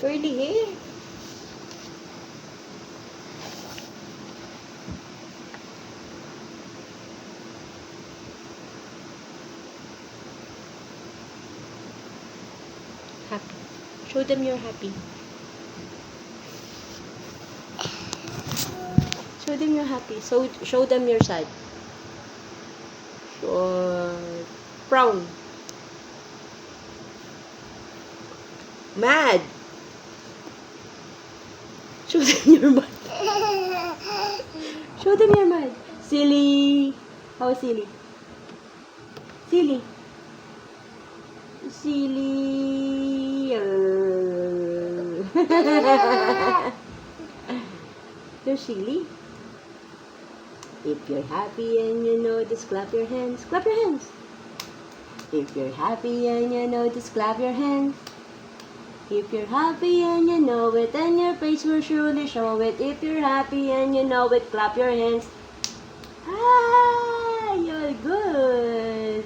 Curly hair. Happy. Show them you're happy. Show them you're happy. So show them you're sad. Frown. Mad. Show them you're mad. Show them you're mad. Silly. How silly? Silly. Silly. You're silly. If you're happy and you know, just clap your hands. Clap your hands. If you're happy and you know, just clap your hands. If you're happy and you know it, then your face will surely show it. If you're happy and you know it, clap your hands. Ah, you're good.